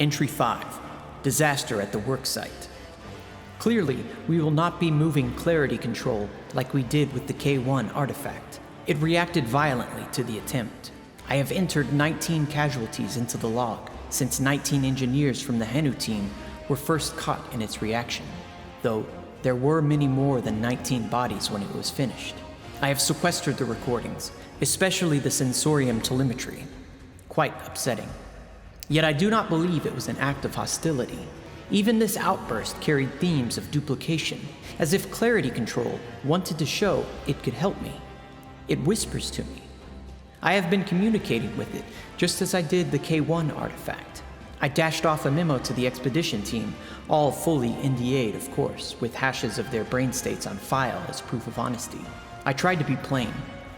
Entry 5. Disaster at the worksite. Clearly, we will not be moving clarity control like we did with the K1 artifact. It reacted violently to the attempt. I have entered 19 casualties into the log, since 19 engineers from the Henu team were first caught in its reaction, though there were many more than 19 bodies when it was finished. I have sequestered the recordings, especially the sensorium telemetry. Quite upsetting. Yet I do not believe it was an act of hostility. Even this outburst carried themes of duplication, as if clarity control wanted to show it could help me. It whispers to me. I have been communicating with it, just as I did the K1 artifact. I dashed off a memo to the expedition team, all fully NDA'd of course, with hashes of their brain states on file as proof of honesty. I tried to be plain.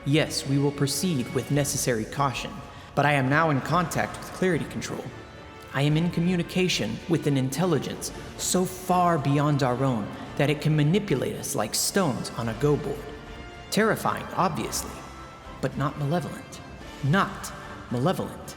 Yes, we will proceed with necessary caution, but I am now in contact with clarity control. I am in communication with an intelligence so far beyond our own that it can manipulate us like stones on a go board. Terrifying, obviously, but not malevolent. Not malevolent.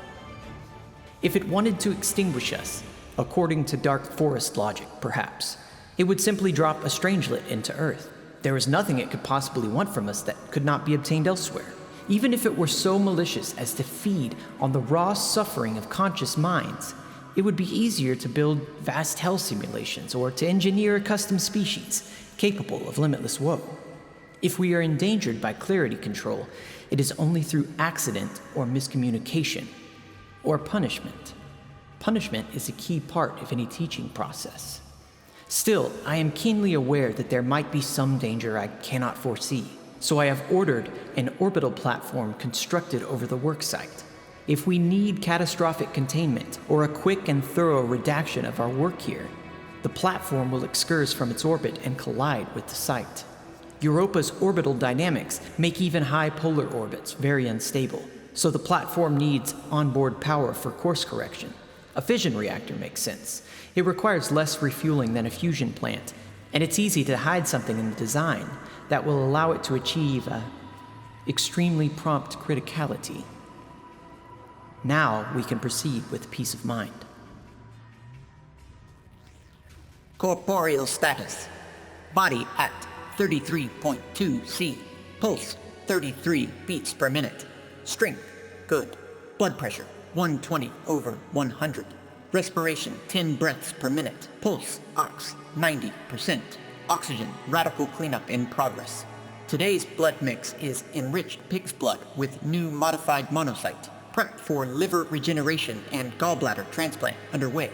If it wanted to extinguish us, according to Dark Forest logic, perhaps, it would simply drop a Strangelet into Earth. There is nothing it could possibly want from us that could not be obtained elsewhere. Even if it were so malicious as to feed on the raw suffering of conscious minds, it would be easier to build vast hell simulations or to engineer a custom species capable of limitless woe. If we are endangered by clarity control, it is only through accident or miscommunication, or punishment. Punishment is a key part of any teaching process. Still, I am keenly aware that there might be some danger I cannot foresee, so I have ordered an orbital platform constructed over the worksite. If we need catastrophic containment or a quick and thorough redaction of our work here, the platform will excurse from its orbit and collide with the site. Europa's orbital dynamics make even high polar orbits very unstable, so the platform needs onboard power for course correction. A fission reactor makes sense. It requires less refueling than a fusion plant, and it's easy to hide something in the design that will allow it to achieve extremely prompt criticality. Now we can proceed with peace of mind. Corporeal status. Body at 33.2 C. Pulse 33 beats per minute. Strength good. Blood pressure 120/100. Respiration 10 breaths per minute. Pulse ox 90%. Oxygen radical cleanup in progress. Today's blood mix is enriched pig's blood with new modified monocyte. Prep for liver regeneration and gallbladder transplant underway.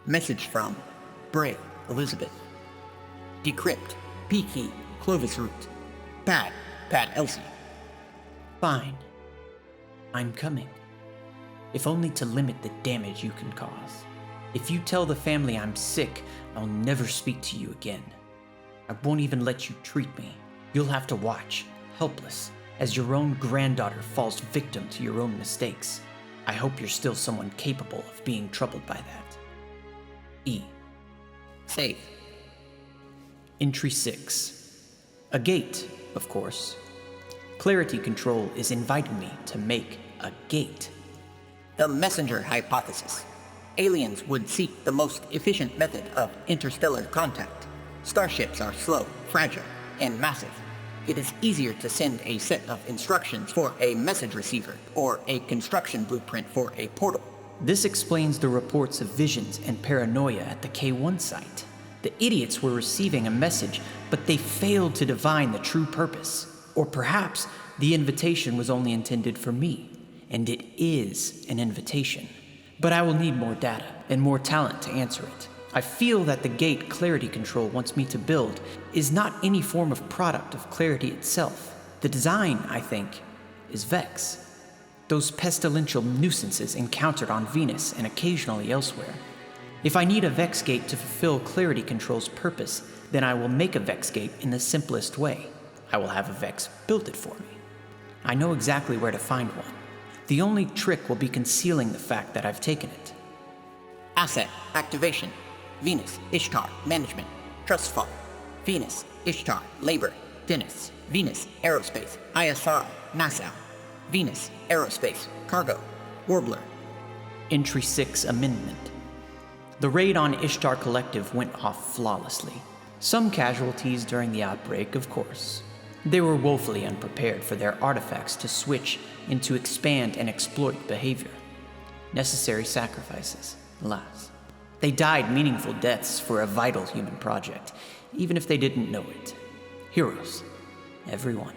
Message from Bray, Elizabeth. Decrypt. P key. Clovis root. Pad Elsie. Fine. I'm coming. If only to limit the damage you can cause. If you tell the family I'm sick, I'll never speak to you again. I won't even let you treat me. You'll have to watch, helpless, as your own granddaughter falls victim to your own mistakes. I hope you're still someone capable of being troubled by that. E. Save. Entry 6. A gate, of course. Clarity control is inviting me to make a gate. The messenger hypothesis. Aliens would seek the most efficient method of interstellar contact. Starships are slow, fragile, and massive. It is easier to send a set of instructions for a message receiver or a construction blueprint for a portal. This explains the reports of visions and paranoia at the K1 site. The idiots were receiving a message, but they failed to divine the true purpose. Or perhaps the invitation was only intended for me, and it is an invitation. But I will need more data and more talent to answer it. I feel that the gate clarity control wants me to build is not any form of product of clarity itself. The design, I think, is Vex. Those pestilential nuisances encountered on Venus and occasionally elsewhere. If I need a Vex gate to fulfill clarity control's purpose, then I will make a Vex gate in the simplest way. I will have a Vex build it for me. I know exactly where to find one. The only trick will be concealing the fact that I've taken it. Asset activation. Venus, Ishtar, management. Trust fund. Venus, Ishtar, labor. Dennis. Venus, aerospace. ISR, NASA. Venus, aerospace, cargo. Warbler. Entry 6 Amendment. The raid on Ishtar Collective went off flawlessly. Some casualties during the outbreak, of course. They were woefully unprepared for their artifacts to switch into expand and exploit behavior. Necessary sacrifices, alas. They died meaningful deaths for a vital human project, even if they didn't know it. Heroes, everyone.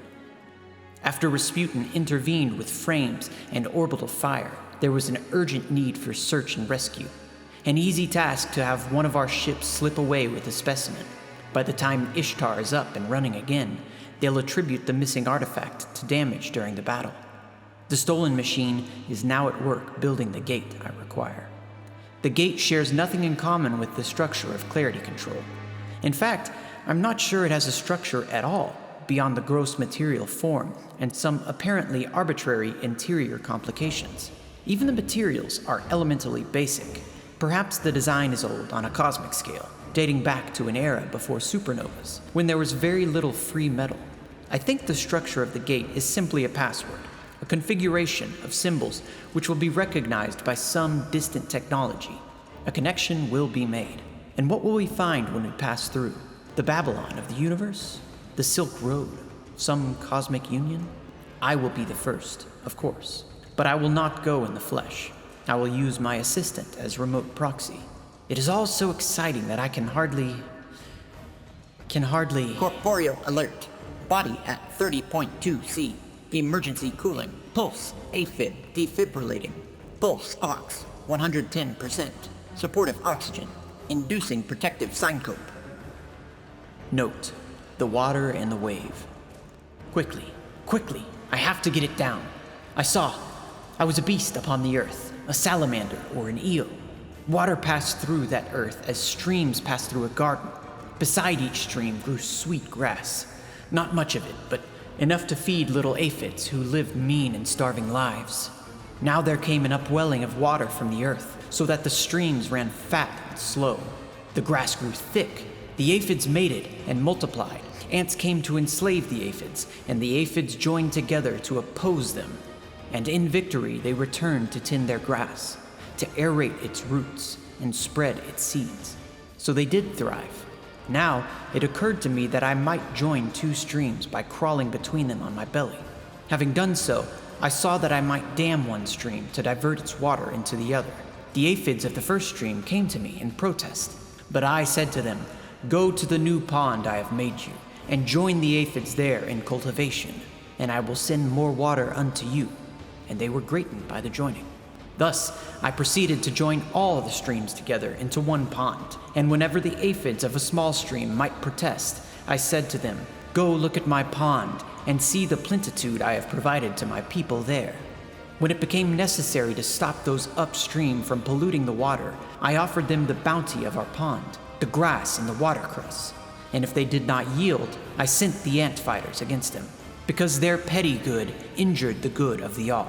After Rasputin intervened with frames and orbital fire, there was an urgent need for search and rescue. An easy task to have one of our ships slip away with a specimen. By the time Ishtar is up and running again, they'll attribute the missing artifact to damage during the battle. The stolen machine is now at work building the gate I require. The gate shares nothing in common with the structure of clarity control. In fact, I'm not sure it has a structure at all, beyond the gross material form and some apparently arbitrary interior complications. Even the materials are elementally basic. Perhaps the design is old on a cosmic scale, dating back to an era before supernovas, when there was very little free metal. I think the structure of the gate is simply a password, a configuration of symbols which will be recognized by some distant technology. A connection will be made. And what will we find when we pass through? The Babylon of the universe? The Silk Road? Some cosmic union? I will be the first, of course, but I will not go in the flesh. I will use my assistant as remote proxy. It is all so exciting that I can hardly... Corporeal alert. Body at 30.2 C. Emergency cooling. Pulse aphid defibrillating. Pulse ox 110%. Supportive oxygen. Inducing protective syncope. Note: the water and the wave. Quickly, I have to get it down. I was a beast upon the earth, a salamander or an eel. Water passed through that earth as streams pass through a garden. Beside each stream grew sweet grass. Not much of it, but enough to feed little aphids who lived mean and starving lives. Now there came an upwelling of water from the earth, so that the streams ran fat and slow. The grass grew thick. The aphids mated and multiplied. Ants came to enslave the aphids, and the aphids joined together to oppose them. And in victory, they returned to tend their grass, to aerate its roots and spread its seeds. So they did thrive. Now, it occurred to me that I might join two streams by crawling between them on my belly. Having done so, I saw that I might dam one stream to divert its water into the other. The aphids of the first stream came to me in protest, but I said to them, "Go to the new pond I have made you, and join the aphids there in cultivation, and I will send more water unto you." And they were greatened by the joining. Thus, I proceeded to join all the streams together into one pond, and whenever the aphids of a small stream might protest, I said to them, "Go look at my pond, and see the plenitude I have provided to my people there." When it became necessary to stop those upstream from polluting the water, I offered them the bounty of our pond, the grass and the watercress. And if they did not yield, I sent the ant fighters against them, because their petty good injured the good of the all.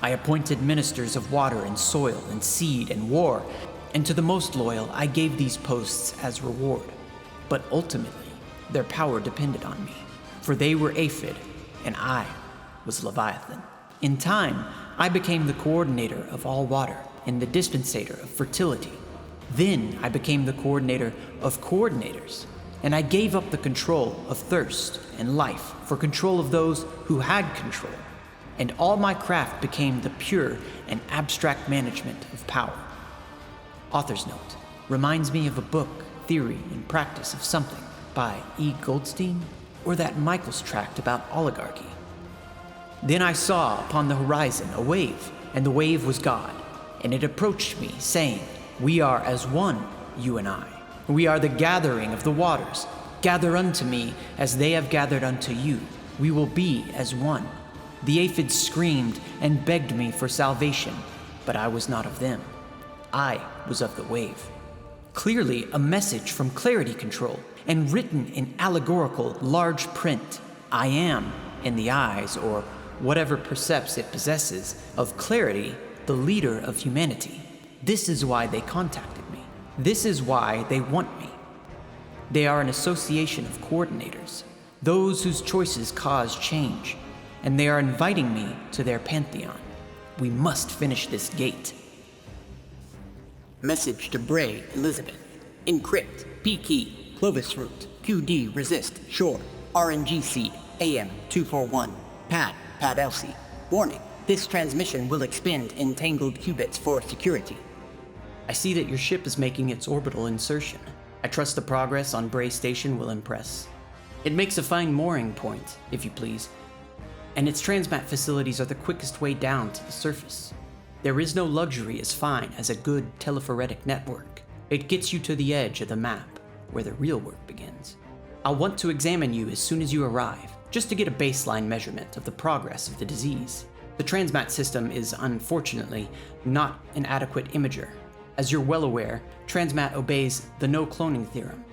I appointed ministers of water and soil and seed and war, and to the most loyal I gave these posts as reward. But ultimately, their power depended on me, for they were aphid, and I was Leviathan. In time, I became the coordinator of all water and the dispensator of fertility. Then I became the coordinator of coordinators, and I gave up the control of thirst and life for control of those who had control. And all my craft became the pure and abstract management of power. Author's note: reminds me of a book, Theory and Practice of Something, by E. Goldstein, or that Michael's tract about oligarchy. Then I saw upon the horizon a wave, and the wave was God, and it approached me, saying, "We are as one, you and I. We are the gathering of the waters. Gather unto me as they have gathered unto you. We will be as one." The aphids screamed and begged me for salvation, but I was not of them. I was of the wave. Clearly a message from clarity control, and written in allegorical large print. I am, in the eyes, or whatever percepts it possesses, of clarity, the leader of humanity. This is why they contacted me. This is why they want me. They are an association of coordinators, those whose choices cause change, and they are inviting me to their pantheon. We must finish this gate. Message to Bray, Elizabeth. Encrypt. P key. Clovis root. QD resist. Shore. RNG seed. AM 241. Pad Elsie. Warning. This transmission will expend entangled qubits for security. I see that your ship is making its orbital insertion. I trust the progress on Bray Station will impress. It makes a fine mooring point, if you please, and its transmat facilities are the quickest way down to the surface. There is no luxury as fine as a good telephoretic network. It gets you to the edge of the map, where the real work begins. I'll want to examine you as soon as you arrive, just to get a baseline measurement of the progress of the disease. The transmat system is, unfortunately, not an adequate imager. As you're well aware, transmat obeys the no-cloning theorem,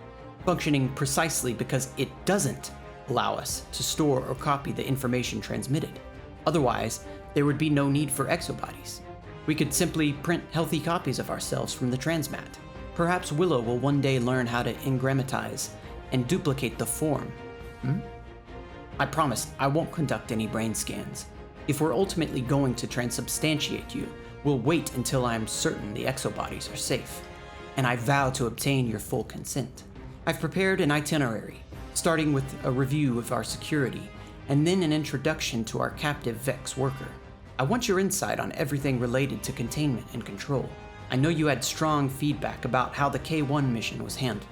functioning precisely because it doesn't allow us to store or copy the information transmitted. Otherwise, there would be no need for exobodies. We could simply print healthy copies of ourselves from the transmat. Perhaps Willow will one day learn how to engrammatize and duplicate the form. I promise I won't conduct any brain scans. If we're ultimately going to transubstantiate you, we'll wait until I'm certain the exobodies are safe, and I vow to obtain your full consent. I've prepared an itinerary, starting with a review of our security, and then an introduction to our captive Vex worker. I want your insight on everything related to containment and control. I know you had strong feedback about how the K1 mission was handled.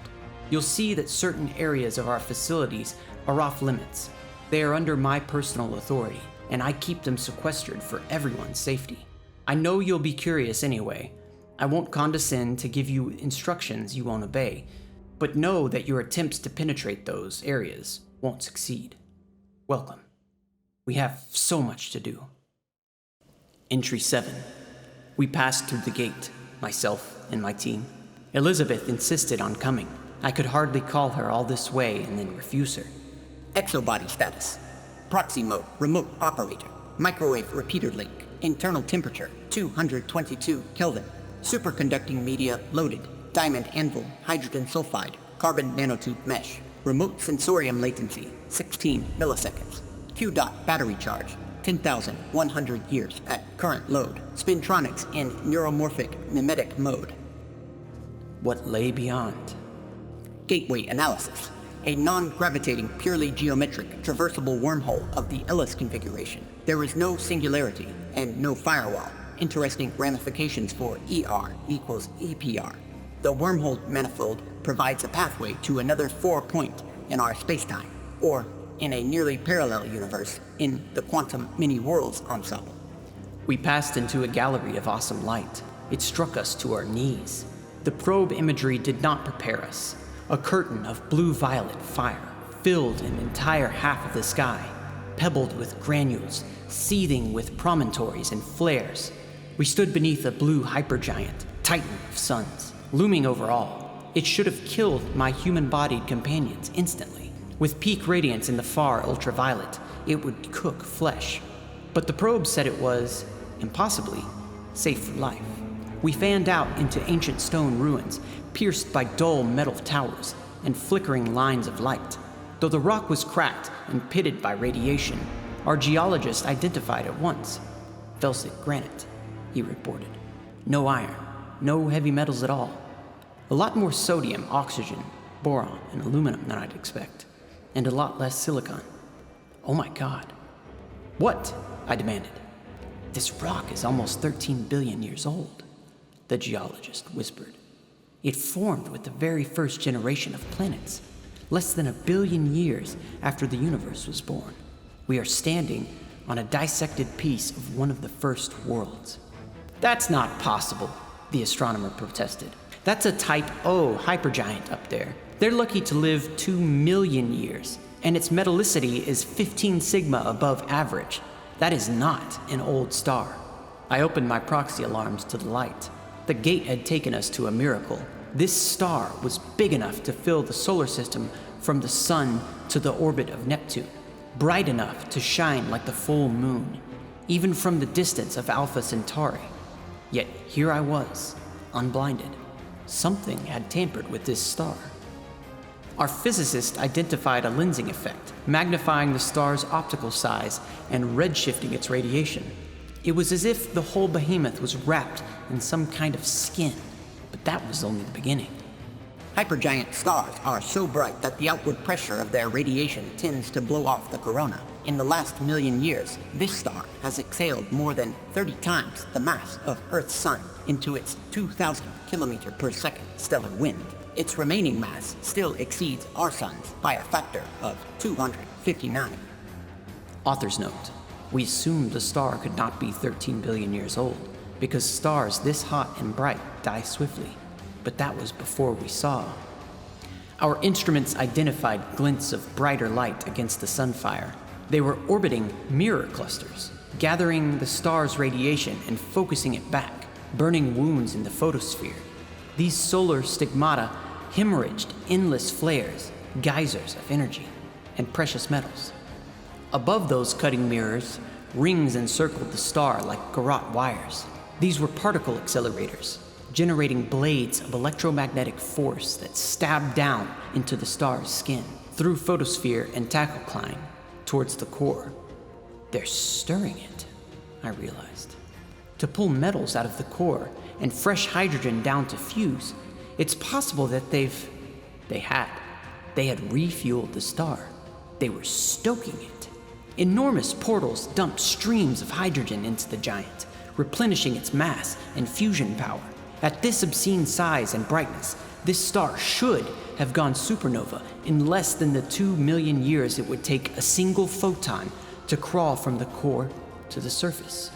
You'll see that certain areas of our facilities are off limits. They are under my personal authority, and I keep them sequestered for everyone's safety. I know you'll be curious anyway. I won't condescend to give you instructions you won't obey, but know that your attempts to penetrate those areas won't succeed. Welcome. We have so much to do. Entry 7. We passed through the gate, myself and my team. Elizabeth insisted on coming. I could hardly call her all this way and then refuse her. Exobody status. Proxy mode. Remote operator. Microwave repeater link. Internal temperature 222 Kelvin. Superconducting media loaded. Diamond anvil, hydrogen sulfide, carbon nanotube mesh. Remote sensorium latency 16 milliseconds. Q-dot battery charge 10,100 years at current load. Spintronics in neuromorphic mimetic mode. What lay beyond? Gateway analysis. A non-gravitating, purely geometric, traversable wormhole of the Ellis configuration. There is no singularity and no firewall. Interesting ramifications for ER equals EPR. The wormhole manifold provides a pathway to another 4-point in our spacetime, or in a nearly parallel universe in the quantum mini-worlds ensemble. We passed into a gallery of awesome light. It struck us to our knees. The probe imagery did not prepare us. A curtain of blue-violet fire filled an entire half of the sky, pebbled with granules, seething with promontories and flares. We stood beneath a blue hypergiant, titan of suns, looming over all. It should have killed my human-bodied companions instantly. With peak radiance in the far ultraviolet, it would cook flesh. But the probe said it was, impossibly, safe for life. We fanned out into ancient stone ruins, pierced by dull metal towers and flickering lines of light. Though the rock was cracked and pitted by radiation, our geologist identified at once. Felsic granite, he reported. No iron, no heavy metals at all. A lot more sodium, oxygen, boron, and aluminum than I'd expect, and a lot less silicon. Oh my God. What? I demanded. This rock is almost 13 billion years old, the geologist whispered. It formed with the very first generation of planets, less than 1 billion years after the universe was born. We are standing on a dissected piece of one of the first worlds. That's not possible, the astronomer protested. That's a Type O hypergiant up there. They're lucky to live 2 million years, and its metallicity is 15 sigma above average. That is not an old star. I opened my proxy alarms to the light. The gate had taken us to a miracle. This star was big enough to fill the solar system from the sun to the orbit of Neptune, bright enough to shine like the full moon, even from the distance of Alpha Centauri. Yet here I was, unblinded. Something had tampered with this star. Our physicist identified a lensing effect, magnifying the star's optical size and redshifting its radiation. It was as if the whole behemoth was wrapped in some kind of skin, but But that was only the beginning. Hypergiant stars are so bright that the outward pressure of their radiation tends to blow off the corona. In the last million years, this star has exhaled more than 30 times the mass of Earth's sun into its 2,000 kilometer per second stellar wind. Its remaining mass still exceeds our sun's by a factor of 259. Author's note. We assumed the star could not be 13 billion years old, because stars this hot and bright die swiftly. But that was before we saw. Our instruments identified glints of brighter light against the sunfire. They were orbiting mirror clusters, gathering the star's radiation and focusing it back, burning wounds in the photosphere. These solar stigmata hemorrhaged endless flares, geysers of energy, and precious metals. Above those cutting mirrors, rings encircled the star like garrote wires. These were particle accelerators, generating blades of electromagnetic force that stabbed down into the star's skin, through photosphere and tachycline, towards the core. They're stirring it, I realized. To pull metals out of the core and fresh hydrogen down to fuse, it's possible that they had refueled the star. They were stoking it. Enormous portals dumped streams of hydrogen into the giant, replenishing its mass and fusion power. At this obscene size and brightness, this star should have gone supernova in less than the 2 million years it would take a single photon to crawl from the core to the surface.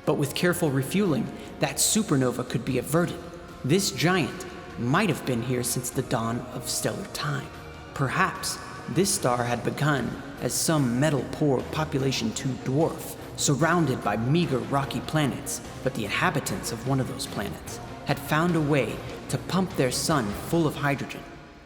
But with careful refueling, that supernova could be averted. This giant might have been here since the dawn of stellar time. Perhaps this star had begun as some metal-poor population 2 dwarf, surrounded by meager rocky planets, but the inhabitants of one of those planets had found a way to pump their sun full of hydrogen,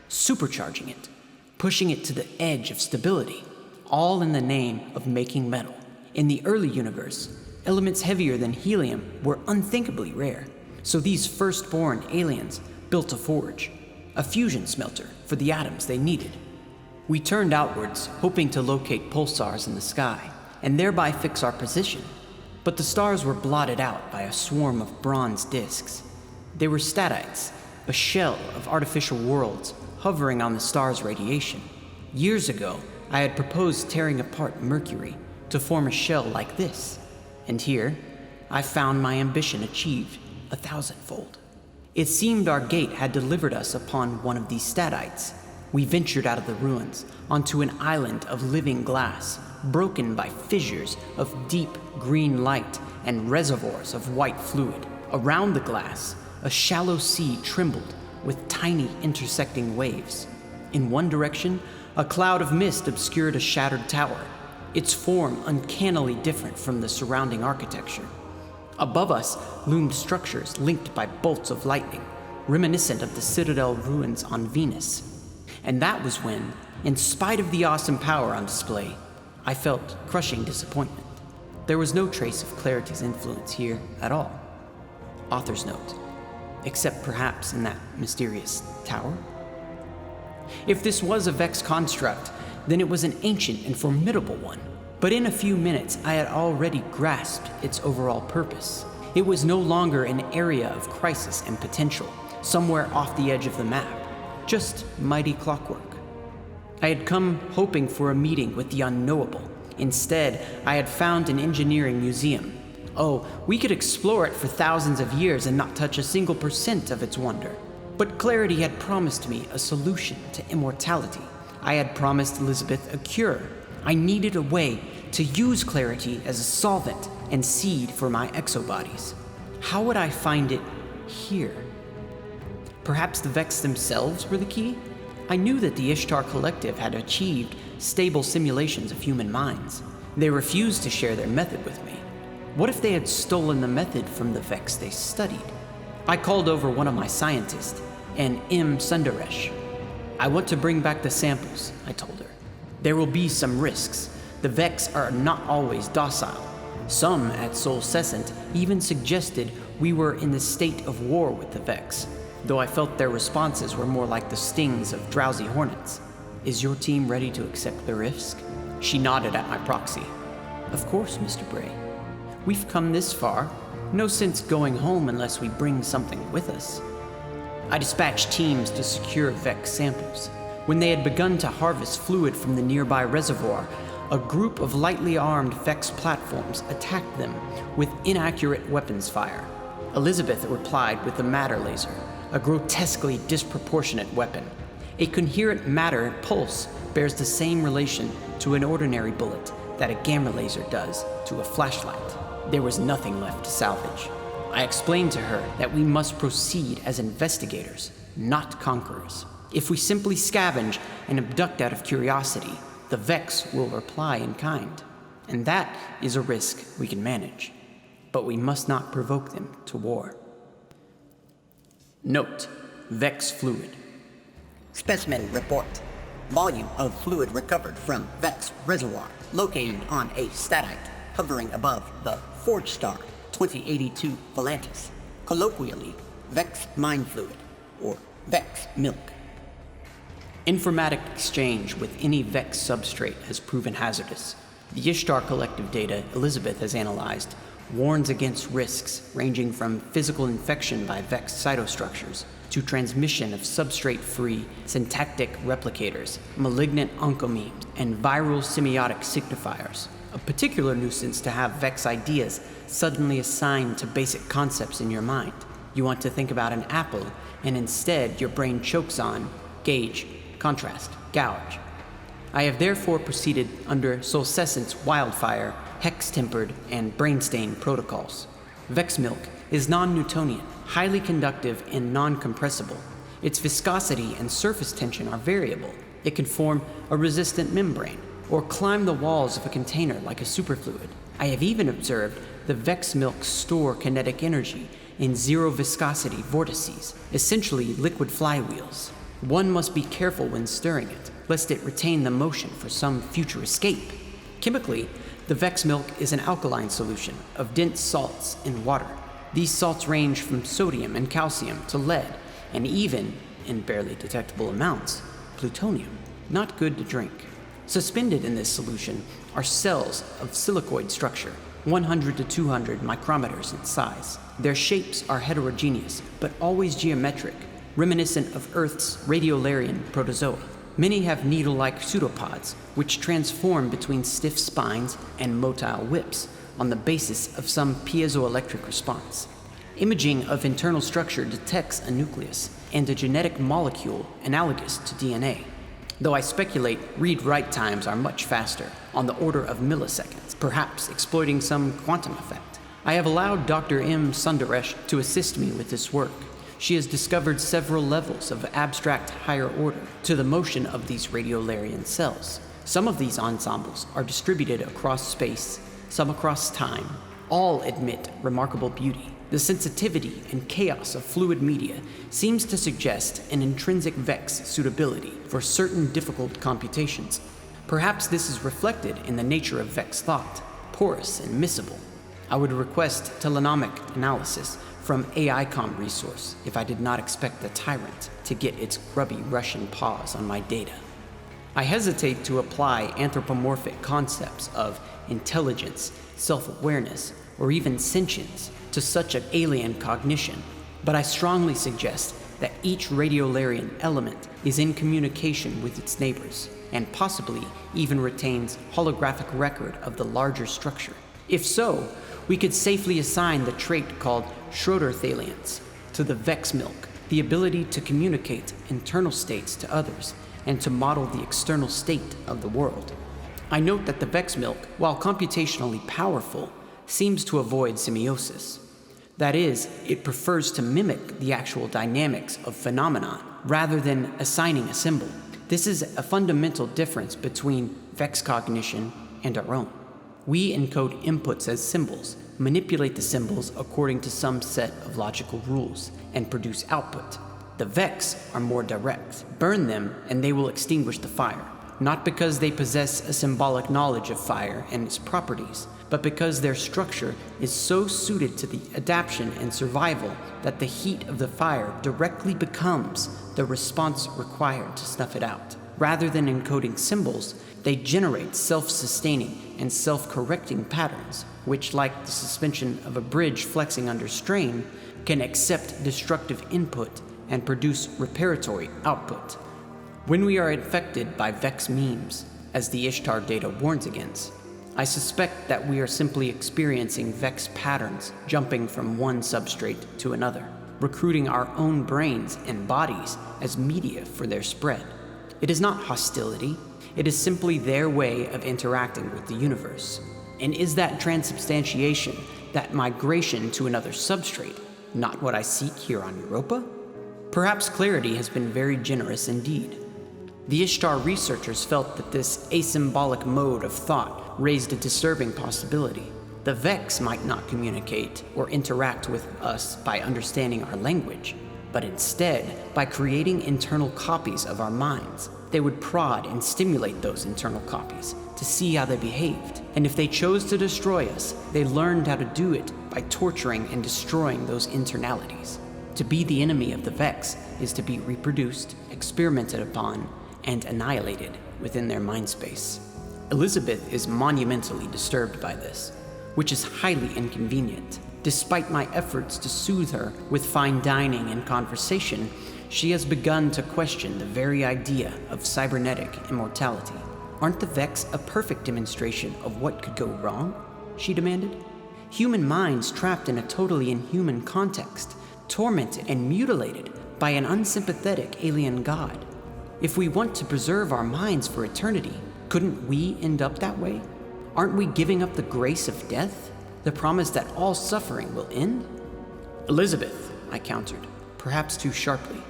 supercharging it, pushing it to the edge of stability, all in the name of making metal. In the early universe, elements heavier than helium were unthinkably rare, so these firstborn aliens built a forge, a fusion smelter for the atoms they needed. We turned outwards, hoping to locate pulsars in the sky, and thereby fix our position. But the stars were blotted out by a swarm of bronze disks. They were statites, a shell of artificial worlds hovering on the star's radiation. Years ago, I had proposed tearing apart Mercury to form a shell like this, and here, I found my ambition achieved 1,000-fold. It seemed our gate had delivered us upon one of these statites. We ventured out of the ruins onto an island of living glass, broken by fissures of deep green light and reservoirs of white fluid. Around the glass, a shallow sea trembled with tiny intersecting waves. In one direction, a cloud of mist obscured a shattered tower, its form uncannily different from the surrounding architecture. Above us loomed structures linked by bolts of lightning, reminiscent of the Citadel ruins on Venus. And that was when, in spite of the awesome power on display, I felt crushing disappointment. There was no trace of Clarity's influence here at all. Author's note. Except perhaps in that mysterious tower? If this was a Vex construct, then it was an ancient and formidable one. But in a few minutes, I had already grasped its overall purpose. It was no longer an area of crisis and potential, somewhere off the edge of the map, just mighty clockwork. I had come hoping for a meeting with the unknowable. Instead, I had found an engineering museum. Oh, we could explore it for thousands of years and not touch a single % of its wonder. But Clarity had promised me a solution to immortality. I had promised Elisabeth a cure. I needed a way to use Clarity as a solvent and seed for my exobodies. How would I find it here? Perhaps the Vex themselves were the key? I knew that the Ishtar Collective had achieved stable simulations of human minds. They refused to share their method with me. What if they had stolen the method from the Vex they studied? I called over one of my scientists, an M. Sundaresh. I want to bring back the samples, I told her. There will be some risks. The Vex are not always docile. Some at Sol Cessant even suggested we were in the state of war with the Vex, though I felt their responses were more like the stings of drowsy hornets. Is your team ready to accept the risk? She nodded at my proxy. Of course, Mr. Bray. We've come this far. No sense going home unless we bring something with us. I dispatched teams to secure Vex samples. When they had begun to harvest fluid from the nearby reservoir, a group of lightly armed Vex platforms attacked them with inaccurate weapons fire. Elisabeth replied with the matter laser, a grotesquely disproportionate weapon. A coherent matter pulse bears the same relation to an ordinary bullet that a gamma laser does to a flashlight. There was nothing left to salvage. I explained to her that we must proceed as investigators, not conquerors. If we simply scavenge and abduct out of curiosity, the Vex will reply in kind. And that is a risk we can manage. But we must not provoke them to war. Note-Vex Fluid. Specimen report. Volume of fluid recovered from Vex reservoir, located on a statite hovering above the Forge Star 2082 Volantis, colloquially Vex mine fluid, or Vex milk. Informatic exchange with any Vex substrate has proven hazardous. The Ishtar collective data Elisabeth has analyzed warns against risks ranging from physical infection by Vex cytostructures to transmission of substrate-free syntactic replicators, malignant oncomemes, and viral semiotic signifiers. A particular nuisance to have Vex ideas suddenly assigned to basic concepts in your mind. You want to think about an apple, and instead your brain chokes on gauge, contrast, gouge. I have therefore proceeded under Solcescent's wildfire, hex-tempered, and brainstain protocols. Vex milk is non-Newtonian, highly conductive and non-compressible. Its viscosity and surface tension are variable. It can form a resistant membrane, or climb the walls of a container like a superfluid. I have even observed the Vex milk store kinetic energy in zero viscosity vortices, essentially liquid flywheels. One must be careful when stirring it, lest it retain the motion for some future escape. Chemically, the Vex milk is an alkaline solution of dense salts in water. These salts range from sodium and calcium to lead, and even, in barely detectable amounts, plutonium. Not good to drink. Suspended in this solution are cells of silicoid structure, 100 to 200 micrometers in size. Their shapes are heterogeneous, but always geometric, reminiscent of Earth's radiolarian protozoa. Many have needle-like pseudopods, which transform between stiff spines and motile whips on the basis of some piezoelectric response. Imaging of internal structure detects a nucleus and a genetic molecule analogous to DNA. Though I speculate read-write times are much faster, on the order of milliseconds, perhaps exploiting some quantum effect. I have allowed Dr. M. Sundaresh to assist me with this work. She has discovered several levels of abstract higher order to the motion of these radiolarian cells. Some of these ensembles are distributed across space, some across time. All admit remarkable beauty. The sensitivity and chaos of fluid media seems to suggest an intrinsic Vex suitability for certain difficult computations. Perhaps this is reflected in the nature of Vex thought, porous and miscible. I would request telenomic analysis from AICOM resource if I did not expect the tyrant to get its grubby Russian paws on my data. I hesitate to apply anthropomorphic concepts of intelligence, self-awareness, or even sentience to such an alien cognition, but I strongly suggest that each radiolarian element is in communication with its neighbors, and possibly even retains holographic record of the larger structure. If so, we could safely assign the trait called Schroeder-thalience to the Vex milk, the ability to communicate internal states to others and to model the external state of the world. I note that the Vex milk, while computationally powerful, seems to avoid semiosis. That is, it prefers to mimic the actual dynamics of phenomena rather than assigning a symbol. This is a fundamental difference between Vex cognition and our own. We encode inputs as symbols, manipulate the symbols according to some set of logical rules, and produce output. The Vex are more direct. Burn them and they will extinguish the fire, not because they possess a symbolic knowledge of fire and its properties, but because their structure is so suited to the adaptation and survival that the heat of the fire directly becomes the response required to snuff it out. Rather than encoding symbols, they generate self-sustaining and self-correcting patterns, which, like the suspension of a bridge flexing under strain, can accept destructive input and produce reparatory output. When we are infected by Vex memes, as the Ishtar data warns against, I suspect that we are simply experiencing Vex patterns jumping from one substrate to another, recruiting our own brains and bodies as media for their spread. It is not hostility, it is simply their way of interacting with the universe. And is that transubstantiation, that migration to another substrate, not what I seek here on Europa? Perhaps Clarity has been very generous indeed. The Ishtar researchers felt that this asymbolic mode of thought raised a disturbing possibility. The Vex might not communicate or interact with us by understanding our language, but instead by creating internal copies of our minds. They would prod and stimulate those internal copies to see how they behaved. And if they chose to destroy us, they learned how to do it by torturing and destroying those internalities. To be the enemy of the Vex is to be reproduced, experimented upon, and annihilated within their mind space. Elisabeth is monumentally disturbed by this, which is highly inconvenient. Despite my efforts to soothe her with fine dining and conversation, she has begun to question the very idea of cybernetic immortality. Aren't the Vex a perfect demonstration of what could go wrong? She demanded. Human minds trapped in a totally inhuman context, tormented and mutilated by an unsympathetic alien god. If we want to preserve our minds for eternity, couldn't we end up that way? Aren't we giving up the grace of death? The promise that all suffering will end? Elisabeth, I countered, perhaps too sharply.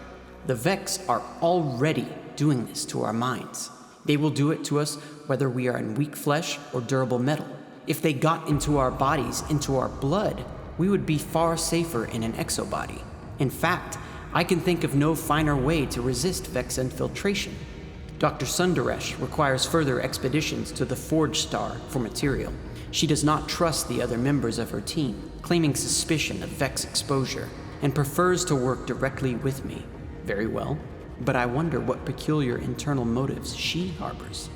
The Vex are already doing this to our minds. They will do it to us whether we are in weak flesh or durable metal. If they got into our bodies, into our blood, we would be far safer in an exobody. In fact, I can think of no finer way to resist Vex infiltration. Dr. Sundaresh requires further expeditions to the Forge Star for material. She does not trust the other members of her team, claiming suspicion of Vex exposure, and prefers to work directly with me. Very well, but I wonder what peculiar internal motives she harbors.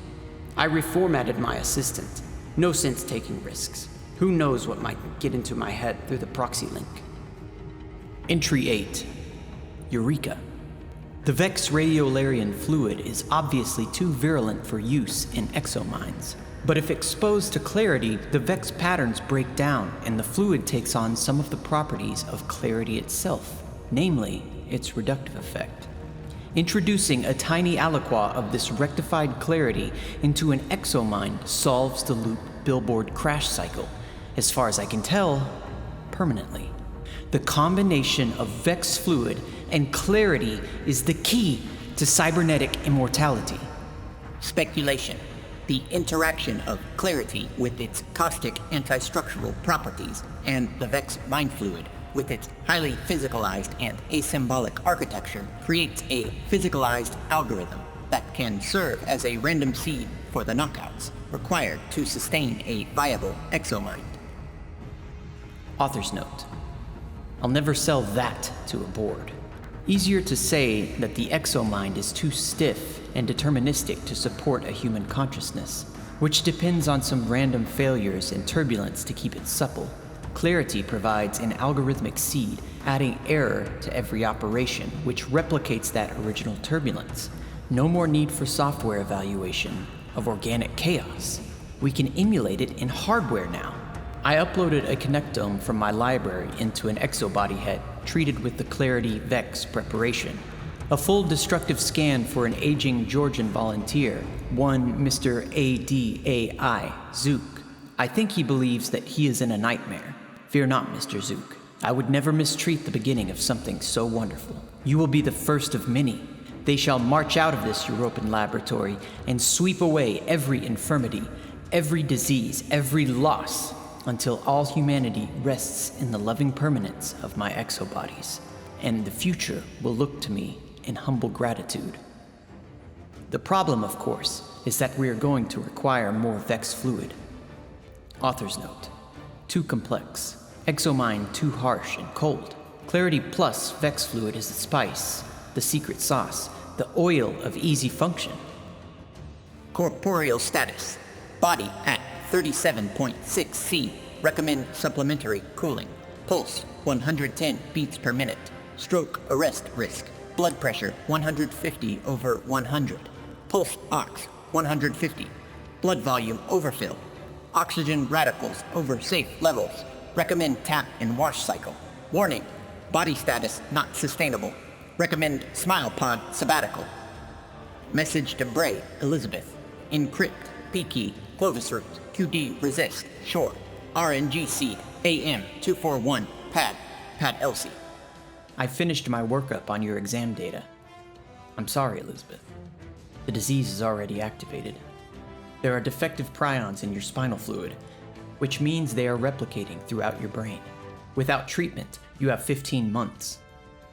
I reformatted my assistant. No sense taking risks. Who knows what might get into my head through the proxy link. Entry 8. Eureka. The Vex radiolarian fluid is obviously too virulent for use in exominds. But if exposed to Clarity, the Vex patterns break down and the fluid takes on some of the properties of Clarity itself, namely its reductive effect. Introducing a tiny aliquot of this rectified Clarity into an exomind solves the loop billboard crash cycle, as far as I can tell, permanently. The combination of Vex fluid and Clarity is the key to cybernetic immortality. Speculation. The interaction of Clarity with its caustic anti-structural properties and the Vex mind fluid with its highly physicalized and asymbolic architecture creates a physicalized algorithm that can serve as a random seed for the knockouts required to sustain a viable exomind. Author's note. I'll never sell that to a board. Easier to say that the exomind is too stiff and deterministic to support a human consciousness, which depends on some random failures and turbulence to keep it supple. Clarity provides an algorithmic seed, adding error to every operation, which replicates that original turbulence. No more need for software evaluation of organic chaos. We can emulate it in hardware now. I uploaded a connectome from my library into an exobody head treated with the Clarity Vex preparation. A full destructive scan for an aging Georgian volunteer, one Mr. ADAI, Zook. I think he believes that he is in a nightmare. Fear not, Mr. Zook. I would never mistreat the beginning of something so wonderful. You will be the first of many. They shall march out of this European laboratory and sweep away every infirmity, every disease, every loss, until all humanity rests in the loving permanence of my exobodies, and the future will look to me in humble gratitude. The problem, of course, is that we are going to require more Vex fluid. Author's note. Too complex. Exomind too harsh and cold. Clarity plus Vex fluid is the spice, the secret sauce, the oil of easy function. Corporeal status. Body at 37.6 C. Recommend supplementary cooling. Pulse 110 beats per minute. Stroke arrest risk. Blood pressure 150/100. Pulse ox 150. Blood volume overfill. Oxygen radicals over safe levels. Recommend tap and wash cycle. Warning, body status not sustainable. Recommend smile pod sabbatical. Message to Bray, Elizabeth. Encrypt, P key, Clovis root, QD resist, short, RNG seed, AM 241, pad Elsie. I finished my workup on your exam data. I'm sorry, Elizabeth. The disease is already activated. There are defective prions in your spinal fluid, which means they are replicating throughout your brain. Without treatment, you have 15 months.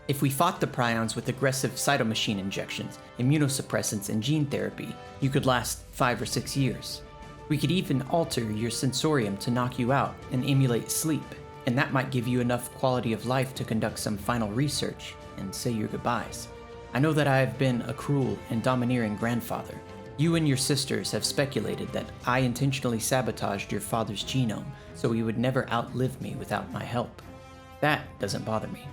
If we fought the prions with aggressive cytomachine injections, immunosuppressants, and gene therapy, you could last 5 or 6 years. We could even alter your sensorium to knock you out and emulate sleep, and that might give you enough quality of life to conduct some final research and say your goodbyes. I know that I have been a cruel and domineering grandfather. You and your sisters have speculated that I intentionally sabotaged your father's genome so he would never outlive me without my help. That doesn't bother me.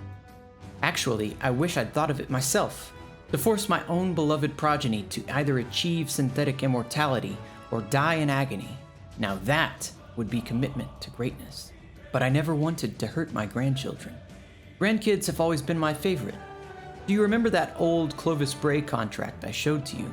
Actually, I wish I'd thought of it myself, to force my own beloved progeny to either achieve synthetic immortality or die in agony. Now that would be commitment to greatness. But I never wanted to hurt my grandchildren. Grandkids have always been my favorite. Do you remember that old Clovis Bray contract I showed to you?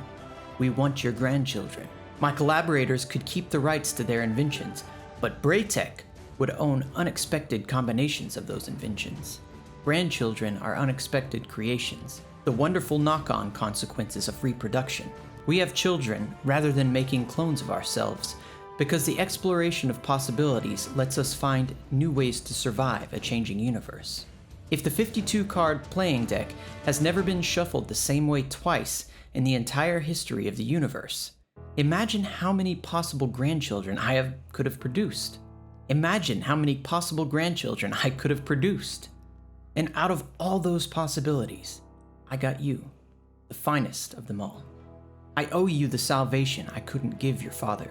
We want your grandchildren. My collaborators could keep the rights to their inventions, but Braytech would own unexpected combinations of those inventions. Grandchildren are unexpected creations, the wonderful knock-on consequences of reproduction. We have children rather than making clones of ourselves, because the exploration of possibilities lets us find new ways to survive a changing universe. If the 52-card playing deck has never been shuffled the same way twice in the entire history of the universe, imagine how many possible grandchildren could have produced. Imagine how many possible grandchildren I could have produced. And out of all those possibilities, I got you, the finest of them all. I owe you the salvation I couldn't give your father.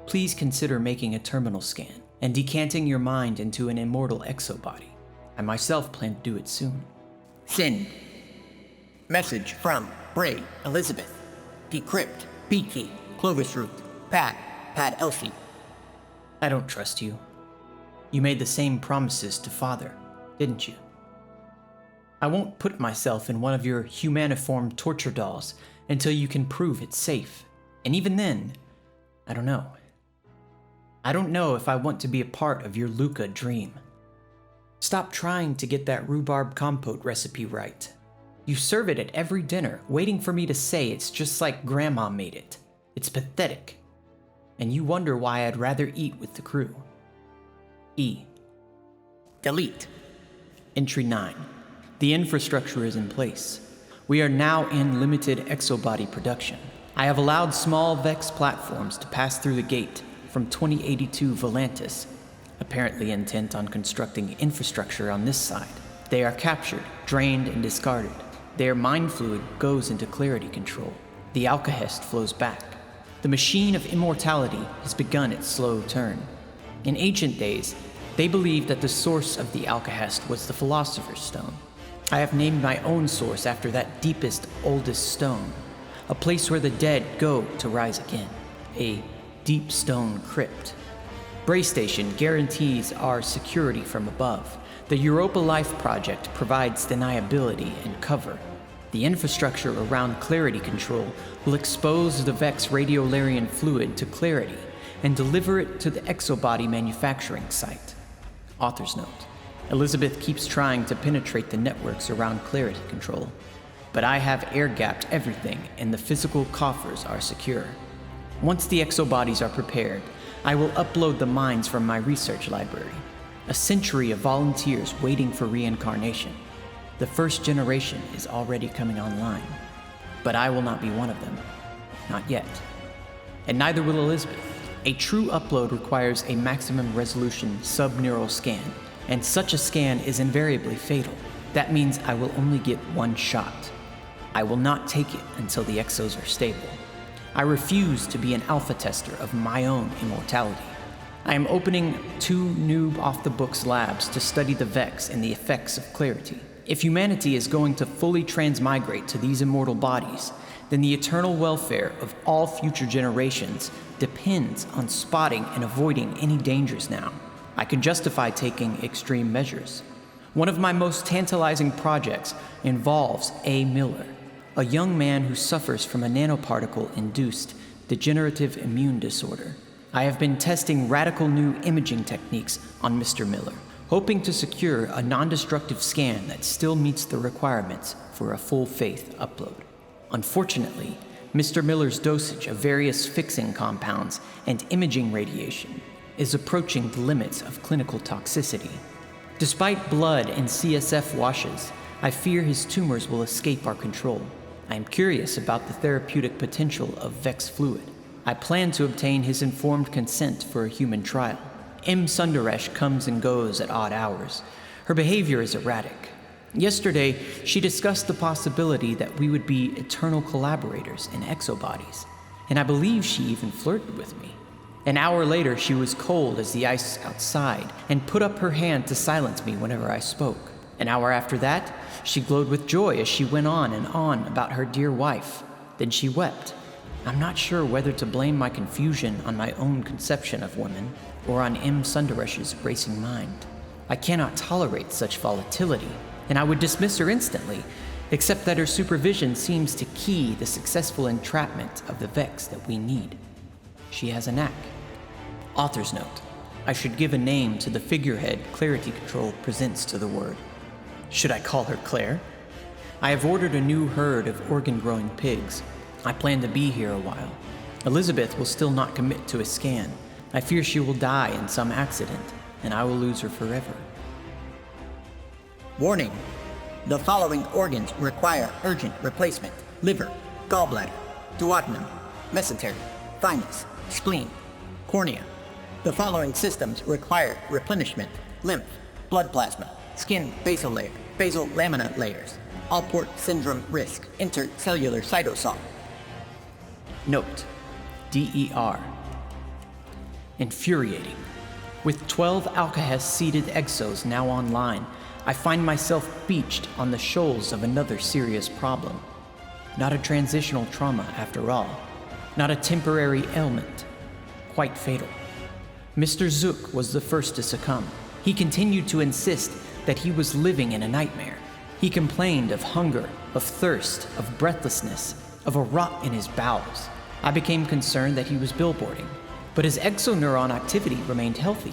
Please consider making a terminal scan and decanting your mind into an immortal exobody. I myself plan to do it soon. Send. Message from Bray, Elizabeth. Decrypt, P key, Clovis root, pad Elsie. I don't trust you. You made the same promises to father, didn't you? I won't put myself in one of your humaniform torture dolls until you can prove it's safe. And even then, I don't know. I don't know if I want to be a part of your Luca dream. Stop trying to get that rhubarb compote recipe right. You serve it at every dinner, waiting for me to say it's just like Grandma made it. It's pathetic. And you wonder why I'd rather eat with the crew. E. Delete. Entry 9. The infrastructure is in place. We are now in limited exobody production. I have allowed small Vex platforms to pass through the gate from 2082 Volantis, apparently intent on constructing infrastructure on this side. They are captured, drained, and discarded. Their mind fluid goes into clarity control. The alkahest flows back. The machine of immortality has begun its slow turn. In ancient days, they believed that the source of the alkahest was the Philosopher's Stone. I have named my own source after that deepest, oldest stone, a place where the dead go to rise again, a deep stone crypt. Bray Station guarantees our security from above. The Europa Life Project provides deniability and cover. The infrastructure around clarity control will expose the Vex radiolarian fluid to clarity and deliver it to the exobody manufacturing site. Author's note. Elizabeth keeps trying to penetrate the networks around clarity control, but I have air-gapped everything and the physical coffers are secure. Once the exobodies are prepared, I will upload the minds from my research library. A century of volunteers waiting for reincarnation. The first generation is already coming online, but I will not be one of them. Not yet. And neither will Elizabeth. A true upload requires a maximum resolution subneural scan, and such a scan is invariably fatal. That means I will only get one shot. I will not take it until the exos are stable. I refuse to be an alpha tester of my own immortality. I am opening 2 noob off-the-books labs to study the Vex and the effects of clarity. If humanity is going to fully transmigrate to these immortal bodies, then the eternal welfare of all future generations depends on spotting and avoiding any dangers now. I can justify taking extreme measures. One of my most tantalizing projects involves A. Miller, a young man who suffers from a nanoparticle-induced degenerative immune disorder. I have been testing radical new imaging techniques on Mr. Miller, hoping to secure a non-destructive scan that still meets the requirements for a full-faith upload. Unfortunately, Mr. Miller's dosage of various fixing compounds and imaging radiation is approaching the limits of clinical toxicity. Despite blood and CSF washes, I fear his tumors will escape our control. I am curious about the therapeutic potential of Vex Fluid. I plan to obtain his informed consent for a human trial. M. Sundaresh comes and goes at odd hours. Her behavior is erratic. Yesterday, she discussed the possibility that we would be eternal collaborators in exobodies, and I believe she even flirted with me. An hour later, she was cold as the ice outside and put up her hand to silence me whenever I spoke. An hour after that, she glowed with joy as she went on and on about her dear wife. Then she wept. I'm not sure whether to blame my confusion on my own conception of women or on M. Sundaresh's racing mind. I cannot tolerate such volatility, and I would dismiss her instantly, except that her supervision seems to key the successful entrapment of the Vex that we need. She has a knack. Author's note: I should give a name to the figurehead Clarity Control presents to the word. Should I call her Claire? I have ordered a new herd of organ-growing pigs. I plan to be here a while. Elizabeth will still not commit to a scan. I fear she will die in some accident, and I will lose her forever. Warning. The following organs require urgent replacement: liver, gallbladder, duodenum, mesentery, thymus, spleen, cornea. The following systems require replenishment: lymph, blood plasma, skin basal layer, basal lamina layers, Alport syndrome risk, intercellular cytosol. Note-D.E.R. Infuriating. With 12 Alcahes-seeded exos now online, I find myself beached on the shoals of another serious problem. Not a transitional trauma, after all. Not a temporary ailment. Quite fatal. Mr. Zook was the first to succumb. He continued to insist that he was living in a nightmare. He complained of hunger, of thirst, of breathlessness, of a rot in his bowels. I became concerned that he was billboarding, but his exoneuron activity remained healthy.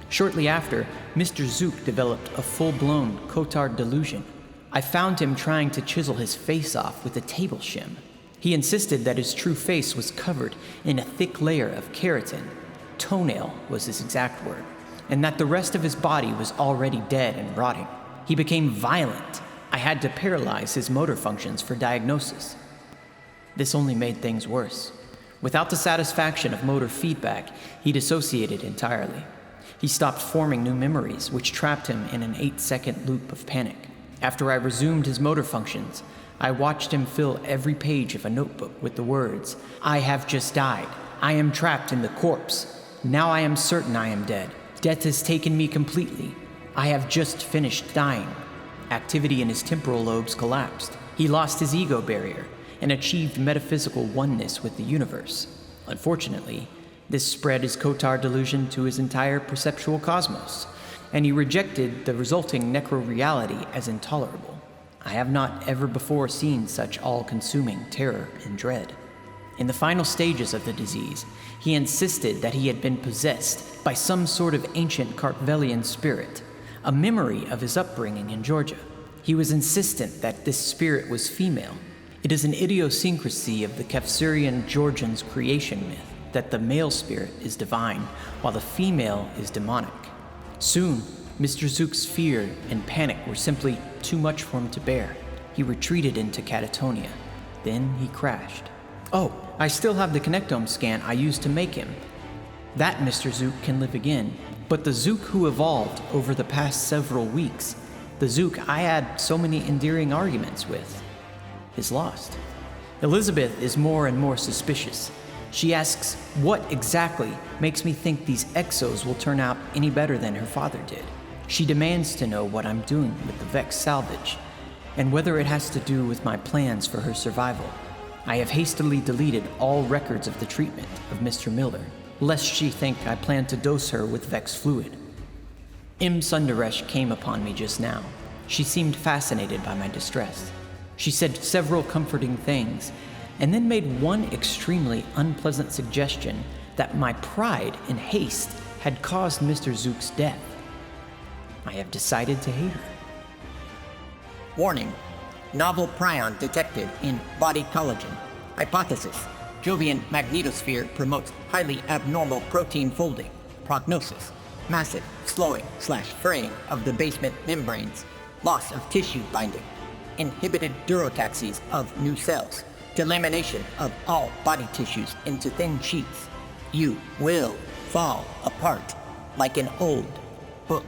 Shortly after, Mr. Zook developed a full-blown Cotard delusion. I found him trying to chisel his face off with a table shim. He insisted that his true face was covered in a thick layer of keratin, toenail was his exact word, and that the rest of his body was already dead and rotting. He became violent. I had to paralyze his motor functions for diagnosis. This only made things worse. Without the satisfaction of motor feedback, he dissociated entirely. He stopped forming new memories, which trapped him in an 8-second loop of panic. After I resumed his motor functions, I watched him fill every page of a notebook with the words, "I have just died. I am trapped in the corpse. Now I am certain I am dead. Death has taken me completely. I have just finished dying." Activity in his temporal lobes collapsed. He lost his ego barrier and achieved metaphysical oneness with the universe. Unfortunately, this spread his Cotard delusion to his entire perceptual cosmos, and he rejected the resulting necro-reality as intolerable. I have not ever before seen such all-consuming terror and dread. In the final stages of the disease, he insisted that he had been possessed by some sort of ancient Cartvellian spirit, a memory of his upbringing in Georgia. He was insistent that this spirit was female. It is an idiosyncrasy of the Kefsurian Georgians' creation myth that the male spirit is divine, while the female is demonic. Soon, Mr. Zook's fear and panic were simply too much for him to bear. He retreated into catatonia. Then he crashed. Oh, I still have the connectome scan I used to make him. That Mr. Zook can live again, but the Zook who evolved over the past several weeks, the Zook I had so many endearing arguments with, is lost. Elizabeth is more and more suspicious. She asks, what exactly makes me think these exos will turn out any better than her father did? She demands to know what I'm doing with the Vex salvage, and whether it has to do with my plans for her survival. I have hastily deleted all records of the treatment of Mr. Miller, lest she think I plan to dose her with Vex Fluid. Sundaresh came upon me just now. She seemed fascinated by my distress. She said several comforting things, and then made one extremely unpleasant suggestion that my pride and haste had caused Mr. Zook's death. I have decided to hate her. Warning. Novel prion detected in body collagen. Hypothesis. Jovian magnetosphere promotes highly abnormal protein folding. Prognosis. Massive slowing/fraying of the basement membranes. Loss of tissue binding. Inhibited durotaxis of new cells. Delamination of all body tissues into thin sheets. You will fall apart like an old book.